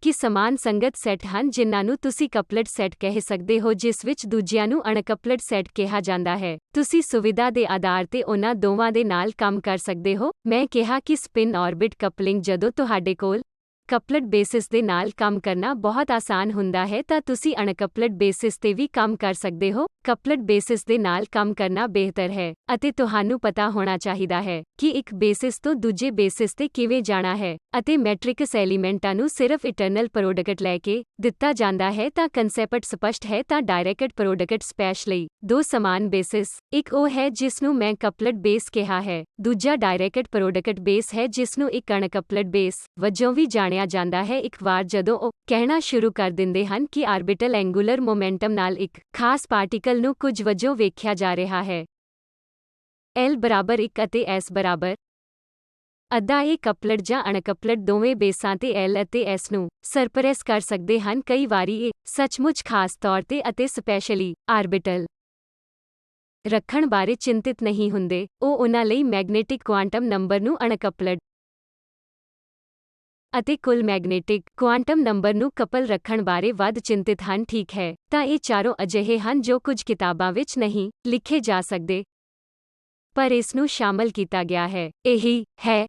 ਕਿ ਸਮਾਨ ਸੰਗਤ ਸੈੱਟ ਹਨ ਜਿਨ੍ਹਾਂ ਨੂੰ ਤੁਸੀਂ ਕਪਲਡ ਸੈੱਟ ਕਹਿ ਸਕਦੇ ਹੋ ਜਿਸ ਵਿੱਚ ਦੂਜਿਆਂ ਨੂੰ ਅਨਕਪਲਡ ਸੈੱਟ ਕਿਹਾ ਜਾਂਦਾ ਹੈ। ਤੁਸੀਂ ਸੁਵਿਧਾ ਦੇ ਆਧਾਰ ਤੇ ਉਹਨਾਂ ਦੋਵਾਂ ਦੇ ਨਾਲ ਕੰਮ ਕਰ ਸਕਦੇ ਹੋ। ਮੈਂ ਕਿਹਾ ਕਿ ਸਪਿਨ ਆਰਬਿਟ ਕਪਲਿੰਗ ਜਦੋਂ ਤੁਹਾਡੇ ਕੋਲ ਕਪਲਡ ਬੇਸਿਸ ਦੇ ਨਾਲ ਕੰਮ ਕਰਨਾ ਬਹੁਤ ਆਸਾਨ ਹੁੰਦਾ ਹੈ ਤਾਂ ਤੁਸੀਂ ਅਨਕਪਲਡ ਬੇਸਿਸ ਤੇ ਵੀ ਕੰਮ ਕਰ ਸਕਦੇ ਹੋ। ਕਪਲਡ ਬੇਸਿਸ ਦੇ ਨਾਲ ਕੰਮ ਕਰਨਾ ਬਿਹਤਰ ਹੈ ਅਤੇ ਤੁਹਾਨੂੰ ਪਤਾ ਹੋਣਾ ਚਾਹੀਦਾ ਹੈ ਕਿ ਇੱਕ ਬੇਸਿਸ ਤੋਂ ਦੂਜੇ ਬੇਸਿਸ ਤੇ ਕਿਵੇਂ ਜਾਣਾ ਹੈ ਅਤੇ ਮੈਟ੍ਰਿਕਸ ਐਲੀਮੈਂਟਾਂ ਨੂੰ ਸਿਰਫ ਇਟਰਨਲ ਪ੍ਰੋਡਕਟ ਲੈ ਕੇ ਦਿੱਤਾ ਜਾਂਦਾ ਹੈ ਤਾਂ ਕਨਸੈਪਟ ਸਪਸ਼ਟ ਹੈ। ਤਾਂ ਡਾਇਰੈਕਟ ਪ੍ਰੋਡਕਟ ਸਪੈਸ਼ ਲਈ ਦੋ ਸਮਾਨ ਬੇਸਿਸ ਇੱਕ ਉਹ ਹੈ ਜਿਸ ਨੂੰ ਮੈਂ ਕਪਲਡ ਬੇਸ ਕਿਹਾ ਹੈ। ਦੂਜਾ ਡਾਇਰੈਕਟ ਪ੍ਰੋਡਕਟ ਬੇਸ ਹੈ ਜਿਸ ਨੂੰ ਇੱਕ ਅਨਕਪਲਡ ਬੇਸ ਵਜੋਂ ਵੀ ਜਾਣਿਆ ਜਾਂਦਾ ਹੈ। ਇੱਕ ਵਾਰ ਜਦੋਂ ਉਹ ਕਹਿਣਾ ਸ਼ੁਰੂ ਕਰ ਦਿੰਦੇ ਹਨ ਕਿ ਆਰਬਿਟਲ ਐਂਗੂਲਰ ਮੋਮੈਂਟਮ ਨਾਲ ਇੱਕ ਖਾਸ ਪਾਰਟੀਕਲ ਨੂੰ ਕੁਝ ਵਜੋਂ ਵੇਖਿਆ ਜਾ ਰਿਹਾ ਹੈ L ਬਰਾਬਰ 1 ਅਤੇ S ਬਰਾਬਰ ਅੱਧਾ ਇਹ ਕਪਲਡ ਜਾਂ ਅਨਕਪਲਡ ਦੋਵੇਂ ਬੇਸਾਂ ਤੇ L ਅਤੇ S ਨੂੰ ਸਰਪ੍ਰੈਸ ਕਰ ਸਕਦੇ ਹਨ। ਕਈ ਵਾਰੀ ਇਹ ਸੱਚਮੁੱਚ ਖਾਸ ਤੌਰ ਤੇ ਅਤੇ ਸਪੈਸ਼ਲੀ ਆਰਬਿਟਲ ਰੱਖਣ ਬਾਰੇ ਚਿੰਤਿਤ ਨਹੀਂ ਹੁੰਦੇ। ਉਹ ਉਹਨਾਂ ਲਈ ਮੈਗਨੇਟਿਕ ਕੁਆਂਟਮ ਨੰਬਰ ਨੂੰ ਅਨਕਪਲਡ ਅਤੇ ਕੁੱਲ ਮੈਗਨੇਟਿਕ ਕੁਆਂਟਮ ਨੰਬਰ ਨੂੰ ਕਪਲ ਰੱਖਣ ਬਾਰੇ ਵੱਧ ਚਿੰਤਿਤ ਹਨ। ਠੀਕ ਹੈ। ਤਾਂ ਇਹ ਚਾਰੋਂ ਅਜਿਹੇ ਹਨ ਜੋ ਕੁਝ ਕਿਤਾਬਾਂ ਵਿੱਚ ਨਹੀਂ ਲਿਖੇ ਜਾ ਸਕਦੇ ਪਰ ਇਸ ਨੂੰ ਸ਼ਾਮਲ ਕੀਤਾ ਗਿਆ ਹੈ। ਇਹੀ ਹੈ